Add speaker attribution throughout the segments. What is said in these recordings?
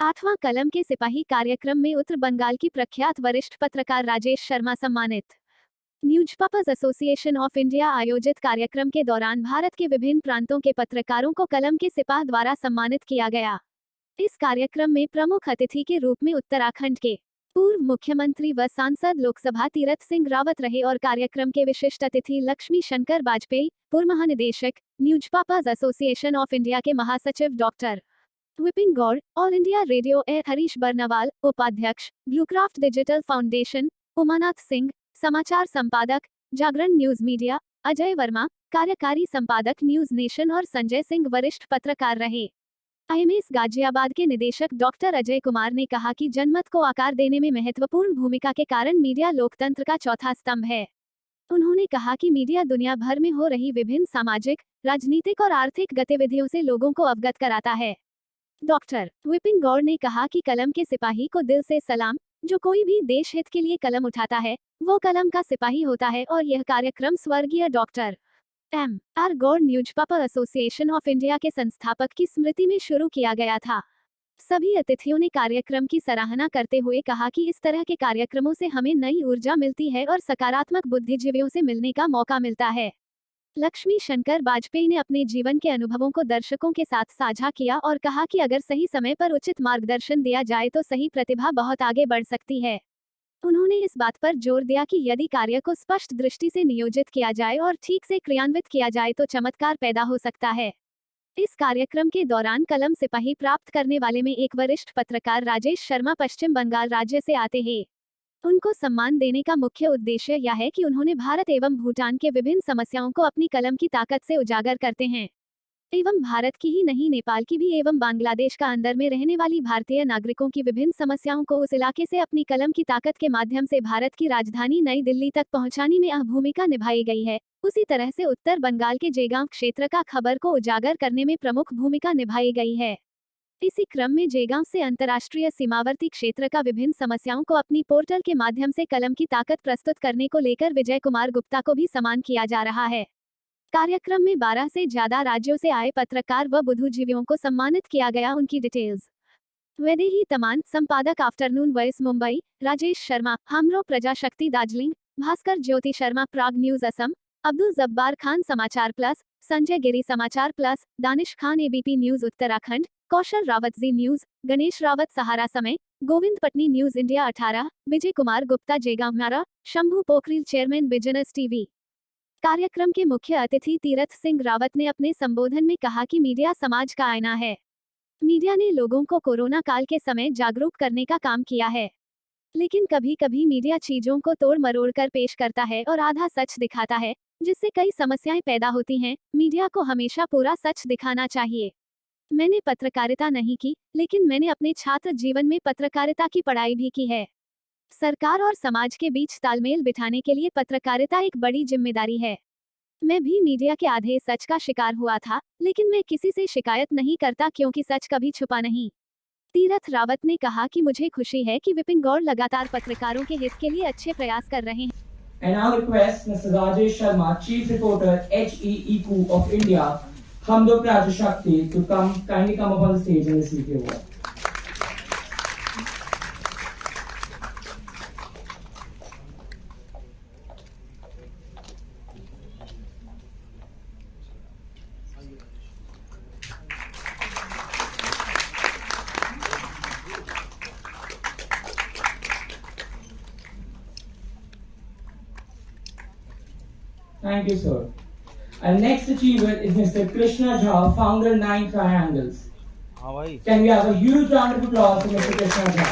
Speaker 1: 8वां कलम के सिपाही कार्यक्रम में उत्तर बंगाल की प्रख्यात वरिष्ठ पत्रकार राजेश शर्मा सम्मानित। न्यूज़पेपर्स एसोसिएशन ऑफ इंडिया आयोजित कार्यक्रम के दौरान भारत के विभिन्न प्रांतों के पत्रकारों को कलम के सिपाह द्वारा सम्मानित किया गया। इस कार्यक्रम में प्रमुख अतिथि के रूप में उत्तराखंड के पूर्व मुख्यमंत्री व सांसद लोकसभा तीरथ सिंह रावत रहे और कार्यक्रम के विशिष्ट अतिथि लक्ष्मी शंकर वाजपेयी, पूर्व महानिदेशक, न्यूज़पेपर्स एसोसिएशन ऑफ इंडिया के महासचिव doctor Vipin Gaur, all India radio ए हरीश बर्नवाल, उपाध्यक्ष, Bluecraft digital foundation, Umanath Singh, समाचार संपादक, जागरण न्यूज मीडिया, अजय वर्मा, कार्यकारी संपादक न्यूज नेशन और संजय सिंह वरिष्ठ पत्रकार रहे। आईएमएस गाजियाबाद के निदेशक डॉक्टर अजय कुमार ने कहा कि जनमत को आकार देने में महत्वपूर्ण भूमिका के कारण मीडिया लोकतंत्र का चौथा स्तंभ है। उन्होंने कहा कि मीडिया दुनिया भर में हो रही विभिन्न सामाजिक, राजनीतिक और आर्थिक गतिविधियों से लोगों को अवगत कराता है। डॉक्टर विपिन गौड़ ने कहा कि कलम के सिपाही को दिल से सलाम। जो कोई भी देश हित के लिए कलम उठाता है वो कलम का सिपाही होता है और यह कार्यक्रम स्वर्गीय doctor M.R. Gaur newspaper association of India के संस्थापक की स्मृति में शुरू किया गया था। सभी अतिथियों ने कार्यक्रम की सराहना करते हुए कहा कि इस तरह के कार्यक्रमों से हमें नई ऊर्जा मिलती है और सकारात्मक बुद्धिजीवियों से मिलने का मौका मिलता है। लक्ष्मी शंकर वाजपेयी ने अपने जीवन के अनुभवों को दर्शकों के साथ साझा किया और कहा कि अगर सही समय पर उचित मार्गदर्शन दिया जाए तो सही प्रतिभा बहुत आगे बढ़ सकती है। उन्होंने इस बात पर जोर दिया कि यदि कार्य को स्पष्ट दृष्टि से नियोजित किया जाए और ठीक से क्रियान्वित किया जाए तो चमत्कार पैदा हो सकता है। इस कार्यक्रम के दौरान कलम सिपाही प्राप्त करने वाले में एक वरिष्ठ पत्रकार राजेश शर्मा पश्चिम बंगाल राज्य से आते हैं। उनको सम्मान देने का मुख्य उद्देश्य यह है कि उन्होंने भारत एवं भूटान के विभिन्न समस्याओं को अपनी कलम की ताकत से उजागर करते हैं एवं भारत की ही नहीं नेपाल की भी एवं बांग्लादेश का अंदर में रहने वाली भारतीय नागरिकों की विभिन्न समस्याओं को उस इलाके से अपनी कलम की ताकत के माध्यम से भारत की राजधानी नई दिल्ली तक पहुंचाने में अहम भूमिका निभाई गई है। उसी तरह से उत्तर बंगाल के जेगांव क्षेत्र का खबर को उजागर करने में प्रमुख भूमिका निभाई गई है। इसी क्रम में जेगांव से अंतर्राष्ट्रीय सीमावर्ती क्षेत्र का विभिन्न समस्याओं को अपनी पोर्टल के माध्यम से कलम की ताकत प्रस्तुत करने को लेकर विजय कुमार गुप्ता को भी सम्मान किया जा रहा है। कार्यक्रम में 12 से ज्यादा राज्यों से आए पत्रकार व बुद्धिजीवियों को सम्मानित किया गया। उनकी डिटेल्स वैदेही तमान, संपादक afternoon voice Mumbai, Rajesh Sharma, Hamro Prajashakti Darjeeling, Bhaskar Jyoti Sharma Prag news Assam, Abdul Jabbar Khan Samachar plus, Sanjay Giri Samachar plus, Danish Khan ABP news Uttarakhand, Kaushal Rawat Zee news, Ganesh Rawat Sahara Samay, Govind Patni news India 18, Vijay Kumar Gupta जेगांव नारा, Shambhu Pokhriyal chairman business TV. कार्यक्रम के मुख्य अतिथि तीरथ सिंह रावत ने अपने संबोधन में कहा कि मीडिया समाज का आईना है। मीडिया ने लोगों को कोरोना काल के समय जागरूक करने का काम किया है, लेकिन कभी कभी मीडिया चीजों को तोड़ मरोड़ कर पेश करता है और आधा सच दिखाता है, जिससे कई समस्याएं पैदा होती हैं। मीडिया को हमेशा पूरा सच दिखाना चाहिए। मैंने पत्रकारिता नहीं की, लेकिन मैंने अपने छात्र जीवन में पत्रकारिता की पढ़ाई भी की है। सरकार और समाज के बीच तालमेल बिठाने के लिए पत्रकारिता एक बड़ी जिम्मेदारी है। मैं भी मीडिया के आधे सच का शिकार हुआ था, लेकिन मैं किसी से शिकायत नहीं करता क्योंकि सच कभी छुपा नहीं। तीरथ रावत ने कहा कि मुझे खुशी है कि विपिन गौड़ लगातार पत्रकारों के हित के लिए अच्छे प्रयास कर रहे हैं।
Speaker 2: And now request Mr. Rajesh Sharma, Chief Reporter HEEQ of India, Hamdo Prajashakti, to kindly come up on the stage and receive the award. Thank you, sir. Our next achiever is Mr. Krishna Jha, founder 9 Triangles. Can we have a huge round of applause for Mr. Krishna Jha?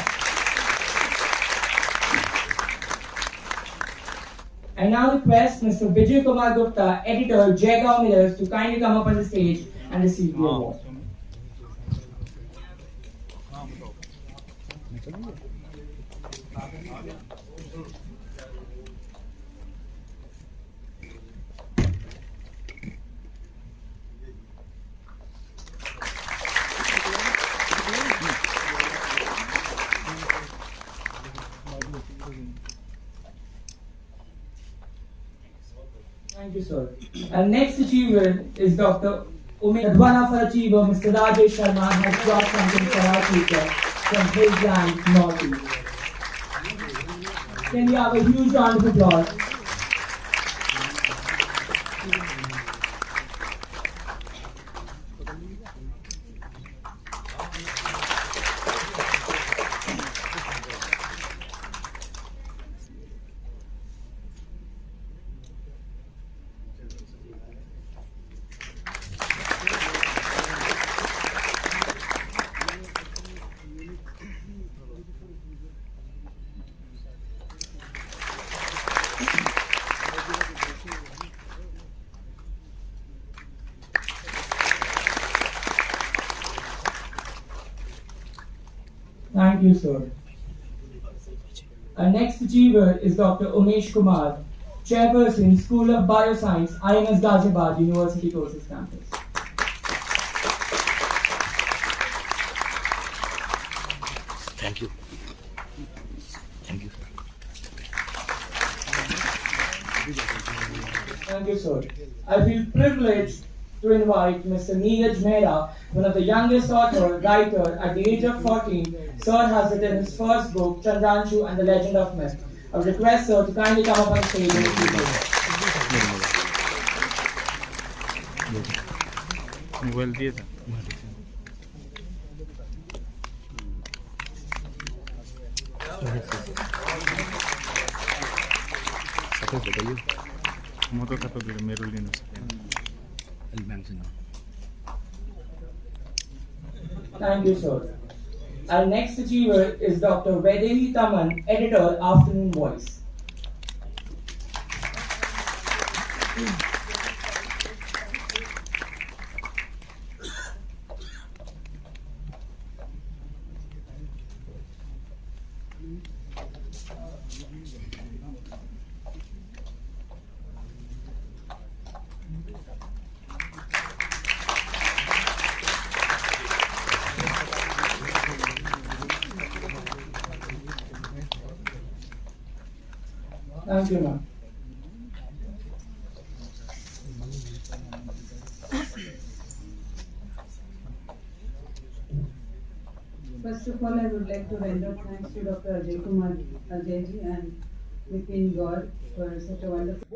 Speaker 2: I now request Mr. Vijay Kumar Gupta, editor, Jaigaon Mirrors, to kindly come up on the stage and receive the award. Thank you, sir. Our next achiever is Dr. Umesh. One of our achiever, Mr. Rajesh Sharma, has brought something for our teacher. from Hills Northeast. Can we have a huge round of applause? Thank you, sir. Our next achiever is Dr. Umesh Kumar, Chairperson, School of Bioscience, IMS Ghaziabad, University Courses Campus.
Speaker 3: Thank you. Thank you.
Speaker 2: Thank you, sir. I feel privileged to invite Mr. Neeraj Mehra, one of the youngest writer at the age of 14. Sir has written his first book, Chandranshu and the Legend of Myth. I would request sir to kindly come up on stage and speak.
Speaker 4: Mobile दिए था म त खाता मेरो लिनु सकेन
Speaker 2: Thank you, sir. Our next achiever is Dr. Vedevi Taman, editor, Afternoon Voice. Thank you, ma'am.
Speaker 5: First of all, I would like to render thanks to Dr. Ajay Kumar Ajayji and Vipin Gaur for such a wonderful.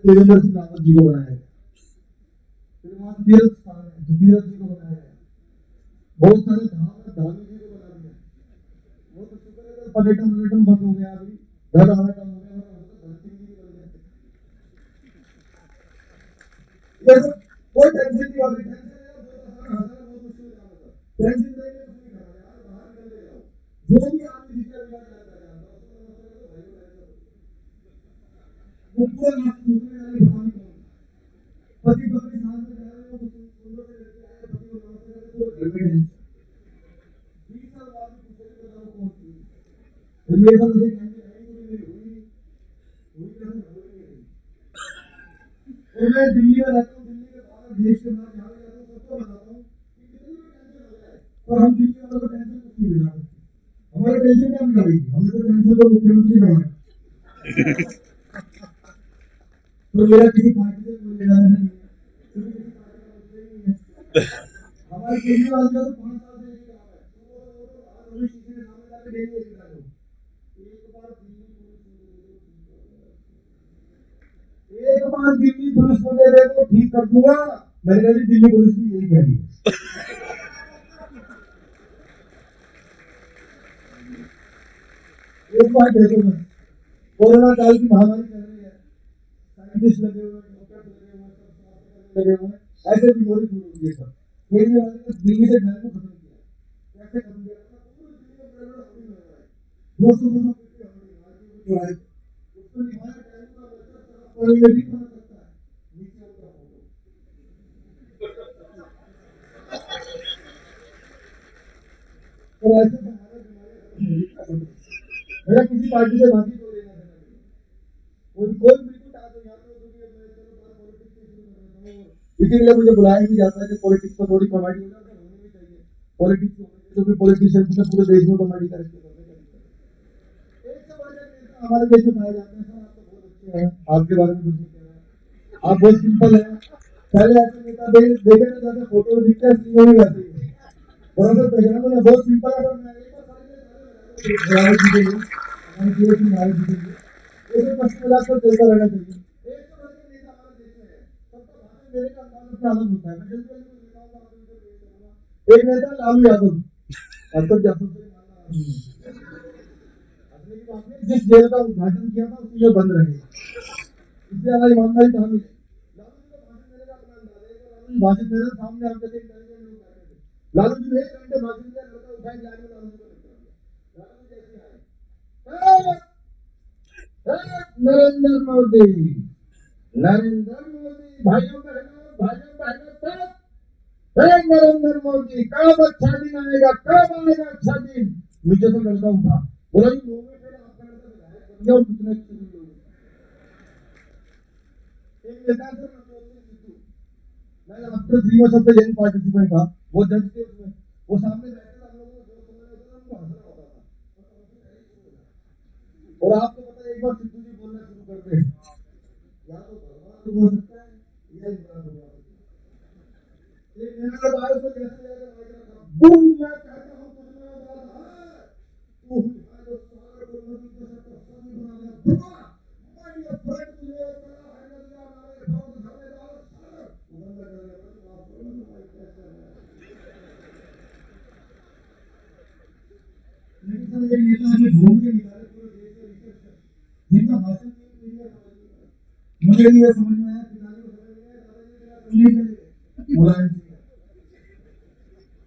Speaker 6: Devendra Singh Rawat ji को बनाया है, फिर वहां तीर्थ स्थान है तो तीर्थ जी को बनाया है, बहुत सारे धाम है धामी जी को बना दिया। वो तो शुक्र है पर्यटन बंद हो गया, अभी घर आना कम हो गया, धन सिंह जी बन गए। कोई टेंशन नहीं होगी, बहुत मुश्किल काम है, टेंशन नहीं है, कुछ नहीं करना यार, बाहर निकल के जाओ, जो भी आदमी दिखे अभी वो पूरा पति पत्नी साथ में जा रहे हो, सुंदर से लड़के आए, पति को नमस्ते करके तो घर में 20 साल बाद भी पूछे कि बताओ कौन थी, तो मेरे साथ मुझे कहते हैं कि मेरी हुई कैसे नहीं। और मैं दिल्ली में रहता हूँ, दिल्ली के बाहर देश के बाहर जहाँ जाता हूँ सबको बताता हूँ कि कितनी भी टेंशन हो जाए, पर हम दिल्ली वालों को टेंशन कुछ नहीं दिला सकते। हमारी टेंशन क्या निकालेगी, हमने तो टेंशन को मुख्यमंत्री बनाया। तो मेरा किसी पार्टी से कोई लेना देना नहीं है, क्योंकि किसी पार्टी का मुझे नहीं है। हमारे केजरीवाल का तो 5 साल से यही काम है, तो किसी के सामने जाके डेली यही कर दो, एक बार दिल्ली पुलिस मुझे दे तो ठीक कर दूंगा। मैंने कहा दिल्ली पुलिस भी यही कह रही है। एक बार देखो मैं, कोरोना काल की महामारी चल रही है, साइंटिस्ट लगे हुए, डॉक्टर लगे हुए, ऐसे बीमारी दूर होगी है सब। केजरीवाल ने दिल्ली से डर को खत्म किया, कैसे खत्म किया, पूरी दिल्ली में बड़े-बड़े हॉर्डिंग लगाए, 200 फीट हॉर्डिंग जो है उसको निभाया, टाइम का बच्चा साफ पानी में भी पहुंच सकता है, नीचे उनका फोटो। तो ऐसे हमारे बीमारी मेरा किसी पार्टी से बाकी तो लेना देना नहीं, कोई बिल्कुल आ तो यहाँ पे इसीलिए मुझे बुलाया भी जाता है कि पॉलिटिक्स पर थोड़ी कॉमेडी हो जाए, होनी भी चाहिए। पॉलिटिक्स जो भी पॉलिटिशियन से पूरे देश में कॉमेडी करके एक से बढ़कर नेता हमारे देश में पाए जाते हैं। सर आप तो बहुत अच्छे हैं, आपके बारे में कुछ नहीं कह रहा, आप बहुत सिंपल हैं। पहले ऐसे नेता देखे ना जाते फोटो में दिखते हैं नहीं वैसे ही बराबर पहचाना मैंने बहुत सिंपल है। मैं एक बार सारे जीतेंगे हमारे पूरे की नारे जीतेंगे, ऐसे मस्ती मजाक कर चलता रहना चाहिए। एक तो बढ़कर नेता हमारे देश में है, सबका भाषण देने का अंदाज अपना अलग होता है। मैं जल्दी जल्दी नेताओं का आपको पेश करूंगा। एक नेता लालू यादव, अब तक जासूस से मानना आपने जिस जेल का उद्घाटन किया था उसमें बंद रहे, इससे हमारी ईमानदारी कहाँ मिली। लालू जी को भाषण देने का अपना अंदाज है। लालू जी भाषण दे रहे सामने आप जैसे इंटेलिजेंट लोग बैठे थे, लालू जी ने 1 घंटे भाषण दिया, लड़का उठाए लाइन में लालू जी को लेकर आया। लालू जी जैसे आए, नरेंद्र मोदी, नरेंद्र मोदी, भाइयों बहनों नरेंद्र मोदी कब अच्छा दिन आएगा, कब आएगा अच्छा दिन। नीचे से लड़का उठा, बोला जी लोगों में आपका लड़का विधायक बन गया और कितने अच्छे लोग। एक नेता से मैं after 3 months of the young participant था, वो जज थे उसमें, वो सामने बैठे थे, हम लोगों को जो समझ होता था उनको हंसना होता था। और आपको पता है एक बार सिद्धू जी बोलना शुरू करते हैं, या तो भगवान हो सकता है या इंसान हो सकता है। एक नया लोग आए उसको कैसे जाएगा माइक रखा, बूम मैं कहता हूँ तुझमें बात है, तू जो सागर को नदी जैसा तो सभी बना दिया बुआ, मैं ये फ्रेंड तुझे करा है नदिया नाले बहुत धरने वाला सागर उगंदा कर दिया। तो आप बोलो तो भाई कैसे है। लेकिन सर ये नेता ने ढूंढ के निकाले पूरे देश में रिसर्च, जिनका भाषण 3 पीढ़ियां समझ में आया, मुझे नहीं ये समझ में आया, पिताजी को समझ में आया, दादाजी को समझ में आया, मुलायम सिंह।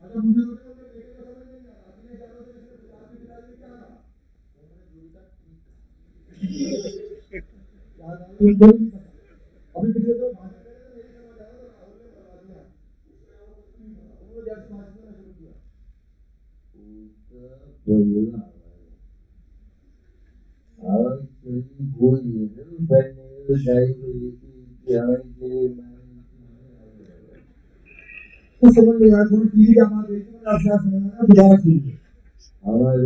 Speaker 6: अच्छा मुझे तो उनके बेटे को समझ नहीं आ रहा, अखिलेश यादव से इसने पूछा आपके पिताजी ने क्या कहा, उन्होंने जो भी कहा उनको नहीं पता। अभी पिछले तो भाषण दे रहे थे नहीं समझ आया तो राहुल ने करवा दिया, उन्होंने जैसे भाषण देना शुरू किया, बोलिएगा और बोलिए बनने जाए तो समझ में आया थोड़ी टीवी का हमारे देश में आपसे समझ में आया दोबारा सुनिए हमारे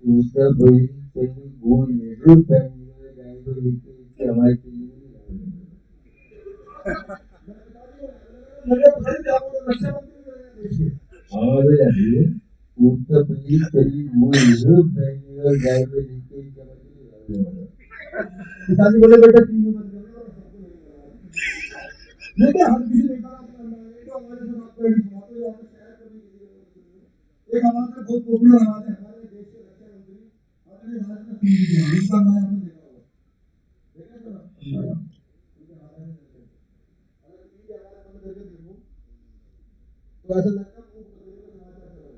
Speaker 6: उसका बोली कहीं भूल नहीं जो बनने जाए तो लिखते हमारे लगे भाई क्या बोल रक्षा मंत्री बनेगा देश के हमारे उत्तर प्रदेश कहीं भूल नहीं बनने जाए तो लिखते पिताजी बोले बेटा टीवी बंद कर दो, लेकिन हर किसी नेता का अपना अंदाज है। तो हमारे जो आपको एक सुनाते हैं आपको शेयर करने के लिए एक हमारे बहुत पॉपुलर हमारे देश के रक्षा मंत्री आदरणीय राजनाथ सिंह जी, जिनका नाम आपने देखा होगा, देखा सर उनके हाथ में अगर टीवी की आवाज बंद करके देखो तो ऐसा लगता है मुंह बदलने का समाचार चल रहा है।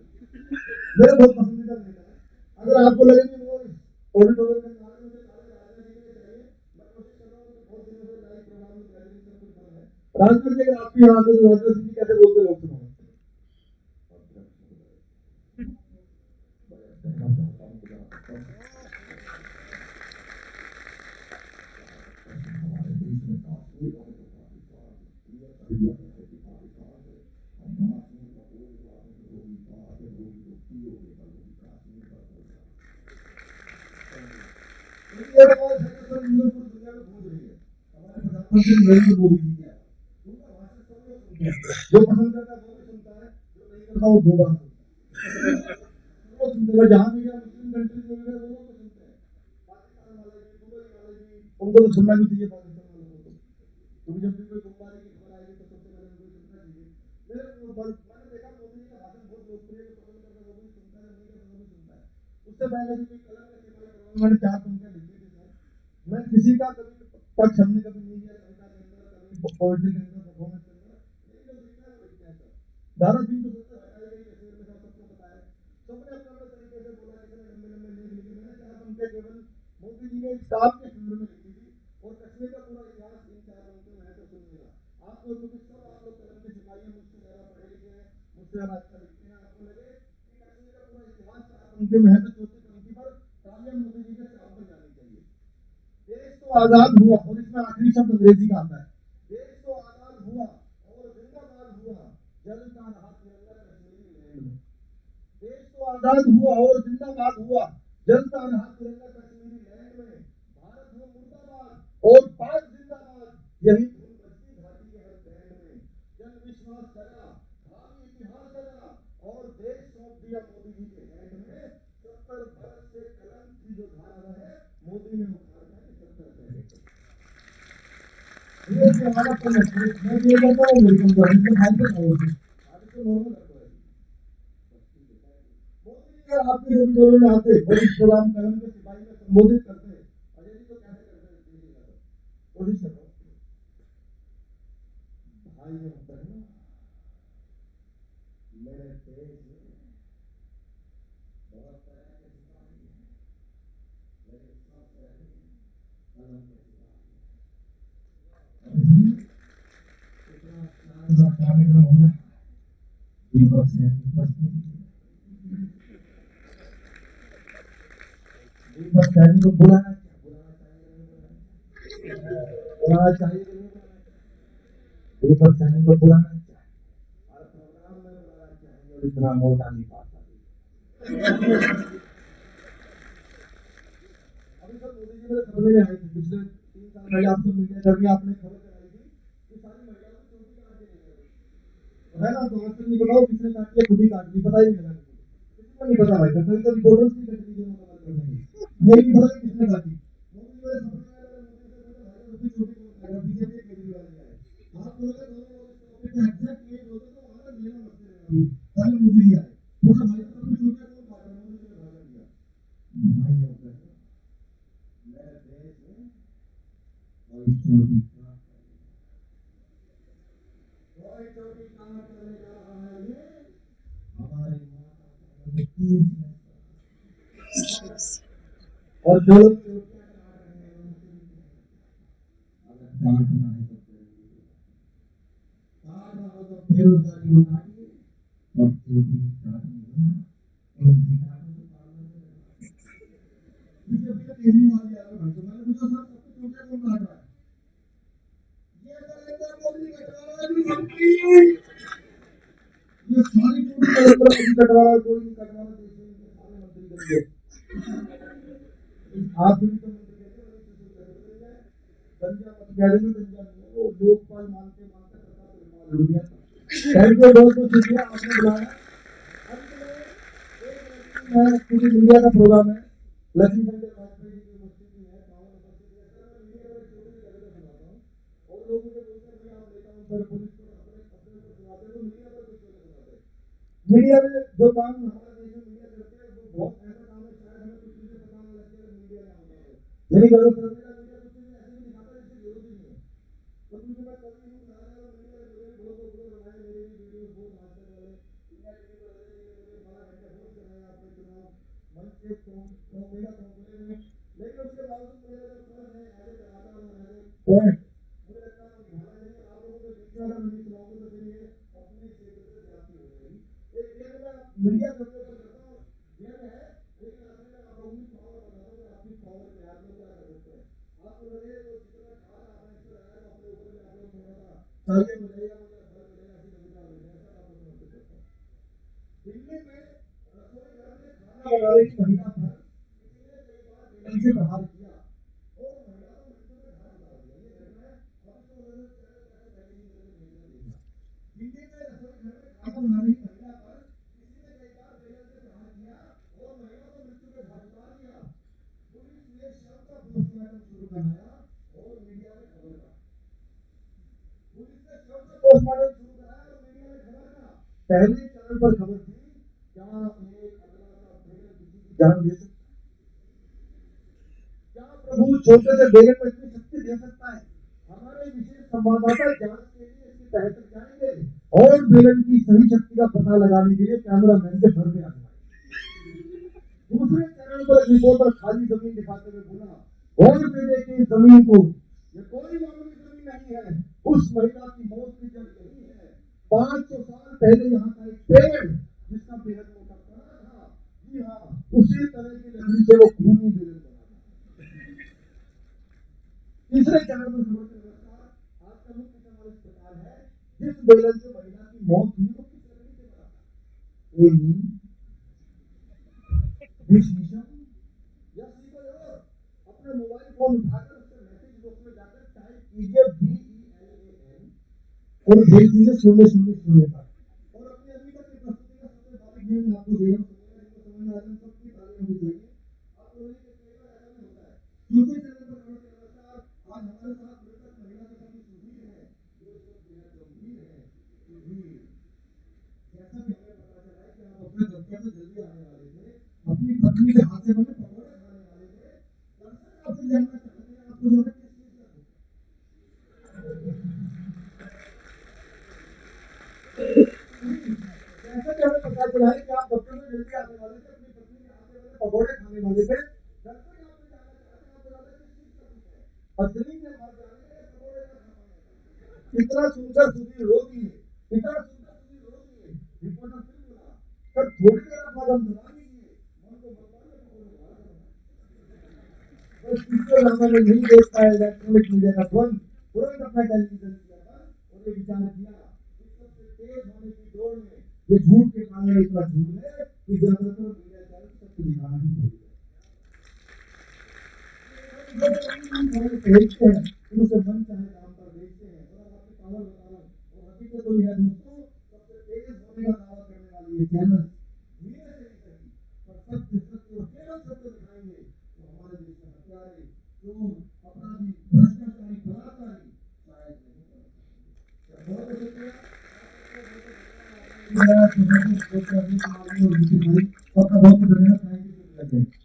Speaker 6: मेरा बहुत पसंदीदा नेता है। अगर आपको लगे कि वो ऑडिटोरियम में मुझे राजनीति के अगर आपकी आवाज में राजनीति सिंह कैसे बोलते लोग सुनो ये हमारे सर न्यूज़ पूरी दुनिया में घूम रही है। हमारे प्रधानमंत्री नरेंद्र मोदी जी क्या जो पसंद करता है वो भी सुनता है, जो नहीं करता वो दो बार सुनता है। जहाँ भी मुस्लिम कंट्रीज में वो लोग तो सुनते हैं, पाकिस्तान वाले भी, दुबई वाले भी, उनको तो सुनना भी चाहिए पाकिस्तान वालों को। तो जब भी कोई बमबारी की खबर आएगी तो सबसे पहले उनको सुनना चाहिए। मैंने देखा मोदी जी का भाषण बहुत लोकप्रिय है, पसंद करता है वो भी सुनता है, नहीं करता वो भी सुनता है। उससे पहले भी कोई कलम का इस्तेमाल करवाऊंगा, मैंने 4 पंक्तियां लिखी थी सर। मैं किसी का कभी पक्ष हमने कभी नहीं लिया, सरकार के अंदर कभी पॉलिटिक्स के अंदर परफॉर्मेंस के अंदर, लेकिन जो लिखना है वो लिखते हैं सर। धारा 370 हटाई गई कश्मीर में, सबको पता है, सबने अपने अपने तरीके से बोला, किसी ने लंबे लंबे लेख लिखे, मैंने 4 पंक्तियां केवल मोदी जी ने स्टाफ के फील्ड में लिखी थी और कश्मीर का पूरा इतिहास इन 4 पंक्तियों में है। तो सुनिएगा आपको, क्योंकि सब आप लोग कलम की सिपाही हैं, मुझसे ज्यादा पढ़े लिखे हैं, मुझसे ज्यादा अच्छा लिखते हैं, आपको लगे कि कश्मीर का पूरा इतिहास 4 पंक्तियों में है तो चौथी पंक्ति पर तालियां मोदी जी के स्टाफ पर जानी चाहिए। देश तो आजाद हुआ, और इसमें आखिरी शब्द अंग्रेजी का आता है, देश तो आजाद आजाद हुआ और जिंदाबाद हुआ, जनता हाथ तिरंगा कश्मीरी लैंड में, भारत हो मुर्दाबाद और पाक जिंदाबाद, यही धुन बजती घाटी के हर बैंड में। जन विश्वास जगा, भावी इतिहास जगा और देश सौंप दिया मोदी जी के हैंड में। 70 बरस से कलम की जो धारा है, मोदी ने उखाड़ दिया 70 पहले। ये हमारा मैं ये कहता हूँ मेरी कंपनी के हाथ में आओ आज तो नॉर्मल है। आपके दोनों में आते और इस प्रोग्राम कलम के सिपाही में संबोधित करते हैं, अजय जी तो कैसे करते हैं, कोशिश करो भाई होता है ना मेरे देश में बहुत तरह के सिपाही हैं, लेकिन सब पहले कलम के सिपाही। इतना शानदार कार्यक्रम हो रहा है, दीपक से दीपक सैनी को बुलाना चाहिए, दीपक सैनी को बुलाना चाहिए और प्रोग्राम में बुलाना चाहिए और इतना मोटा नहीं पाता। अभी सर मोदी जी मेरे खबर में आई थी, पिछले 3 साल पहले आपको मीडिया कर्मी आपने खबर कराई थी कि सारी महिलाओं को चोटी काट दी है ना, तो वैसे नहीं बताओ किसने काट दिया, खुद ही काट दी, पता ही नहीं लगा, किसी को नहीं पता भाई, कभी तो रिपोर्टर्स की कट दी जो ये नहीं पता किसने काटी। मोदी मेरे खबर में आया, मोदी से पूछा भाई छोटी बीजेपी केजरीवाल ने आए, आप लोगों ने दोनों लोग इस टॉपिक पे एग्जैक्ट ये बोलते तो आनंद लेना मत करें, पहले मोदी जी आए, पूछा भाई तो कुछ छोटा कौन काट रहा है, मोदी जी ने भाषण दिया, भाई हो गए मेरे देश में कोई चोटी काट करने जा रहा है, ये हमारी माता और जो लोग चोटियां काट रहे हैं अगर काटना है तो काट रहा हो तो बेरोजगारी को काटिए और चोटी काटनी हो ना चोटी काटो तो काटना बीजेपी का केजरीवाल जी आ रहे भाई, तो मैंने पूछा सर सबको चोटियां कौन काट रहा है, ये नरेंद्र मोदी कटवा रहा है बीजेपी, ये सारी चोटी नरेंद्र मोदी कटवा रहा है, कोई नहीं कटवा रहा, देश में सारे मंत्री करेंगे, आप भी तो मंत्री कहते हैं गंजा मत कह देंगे, गंजा नहीं वो लोकपाल मानते मानते सरकार को लुट गया। थैंक यू बहुत बहुत शुक्रिया आपने बुलाया। मैं एक्चुअली मीडिया का प्रोग्राम है, लक्ष्मी संजय वाजपेयी जी की उपस्थिति है, पावन उपस्थिति है, सर मैं मीडिया पर छोटे से लगे सुनाता हूँ और लोग मुझे बोलते हैं भाई आप नेता हूँ सर पुलिस को अपने अपने ऊपर सुनाते हैं, तो मीडिया पर कुछ छोटे सुनाते हैं। मीडिया में जो काम हमारे देश में मीडिया करते हैं वो बहुत ऐसा काम है, शायद हमें कुछ चीजें पता नहीं लगती अगर मीडिया ना होता हो, यही करो सर मेरा मीडिया कुछ चीजें ऐसी भी दिखाता है जिसकी जरूरत ही नहीं है, तो मुझे मैं कभी यूं बना रहा हूँ मीडिया ने मुझे ब्लॉग बनाए, मेरे भी वीडियो बहुत हास्यक वाले इंडिया टीवी पर अजय जी ने मुझे 12 घंटे होस्ट कराया अपने चुनाव मंच से मेगा कॉन्क्लेव में, लेकिन उसके बावजूद मेरा जो फर्ज है एज ए कलाकार और एज ए पोएट मुझे लगता है निभाना चाहिए। आप लोगों के बीच में अगर मैं सुनाऊंगा तो फिर ये अपने क्षेत्र से जाती हो जाएगी, एक व्यंग मैं मीडिया करने पर करता हूँ, व्यंग है लेकिन आखिर में आप लोगों की पावर बताता हूँ कि आपकी पावर क्या है, आप लोग क्या कर सकते हैं, आपको लगे तो जितना खाना आपने इसमें लगाया तो अपने ऊपर भी आप लोग थोड़ा सा तालियां बजाइएगा, मुझे फल मिलेगा, ऐसी कविता लिखना है सर, आपको समर्पित करता हूँ। दिल्ली में रसोई घर में खाना बना रही महिला पर किसी ने कई बार बेलन से प्रहार किया और महिला को मृत्यु में घाट उतार दिया, ये घटना है, अब इसको नजर चैनल कैसे पैकेजिंग करके भेजना देखना। दिल्ली में रसोई घर में खाना बना रही महिला पर किसी ने कई बार बेलन से प्रहार किया और महिला को मृत्यु में घाट उतार दिया, पुलिस ने शव का पोस्टमार्टम शुरू कराया और मीडिया में खबर का, पुलिस ने शव का पोस्टमार्टम शुरू कराया और मीडिया में खबर का, पहले चैनल पर खबर थी क्या एक अगला सा बेलन किसी की जान ले सकता है, क्या प्रभु छोटे से बेलन को इतनी शक्ति दे सकता है, हमारे विशेष संवाददाता जांच के लिए इसकी तह तक जाएंगे और बेलन की सही शक्ति का पता लगाने के लिए कैमरामैन के घर में आने। दूसरे चैनल पर रिपोर्टर खाली जमीन दिखाते हुए बोला गौर से देखिए जमीन को, ये कोई मामूली जमीन नहीं है, उस महिला की मौत की जड़ यही है, 500 साल पहले यहाँ का एक पेड़ जिसका बेहद मोटा तना था, जी हाँ उसी तरह की लकड़ी से वो खूनी बेलन बना था। तीसरे चैनल पर खबर के अनुसार आज का मुख्य सवाल इस प्रकार है, जिस बेलन से महिला की मौत हुई वो किस लकड़ी से बना था, विशेषम या सीधे और अपने मोबाइल फोन उठाकर उससे मैसेज बॉक्स में जाकर टाइप कीजिए BELAN और भेज दीजिए 0000 पर। और अपनी अभी तक की प्रस्तुति का सबसे बारीक नियम मैं आपको दे रहा हूँ, समझ में आ जाए सबकी तालियां होनी चाहिए। आप लोगों के कई बार ऐसा नहीं होता है दूसरे चैनल पर खबर के अनुसार आज हमारे साथ मृतक महिला के साथ सुधीर है जो इस वक्त बेहद गंभीर है। सुधीर, जैसा कि हमें पता चला है कि आप अपने दफ्तर से जल्दी आने वाले थे, अपनी पत्नी के हाथ से बने पकौड़े खाने वाले थे, दर्शक आपसे जानना चाहते हैं आपको जो है किस चीज का दुख है? जैसा कि हमें पता चला है कि आप दफ्तर में जल्दी आने वाले थे, अपनी पत्नी के हाथ से बने पकौड़े खाने वाले थे, दर्शक आपसे जानना चाहते हैं आपको ज्यादा किस चीज का दुख है? असली में मर जाने या पकौड़े ना खा पाने का? इतना सुंदर सुधीर रो दिए, इतना सुंदर सुधीर रो दिए। रिपोर्टर फिर बोला, सर थोड़ी देर बाद हम दबा दीजिए, मन को मतवाले पकौड़े खा रहे हैं। बस इसके अलावा मैं नहीं देख पाया इलेक्ट्रॉनिक मीडिया का ध्वनि, तुरंत अपना टेलीविजन किया था और ये विचार किया इस सबसे तेज होने की दौड़ में ये झूठ के कारण इतना झूठ है कि ज्यादातर मीडिया चैनल सत्य दिखाना ही भूल गए। भेजते हैं उनसे मन चाहे काम पर भेजते हैं और अब आपकी पावर बता रहा हूँ और हकीकत तो यह है दोस्तों, सबसे तेज होने का दावा करने वाली ये चैनल धीरे से ही सही पर सत्य सत्य और केवल सत्य दिखाएंगे तो हमारे देश में हत्यारे, चोर, अपराधी, भ्रष्टाचारी, बलात्कारी शायद नहीं कर सकते। बहुत शुक्रिया आपका बहुत धन्यवाद। Thank you.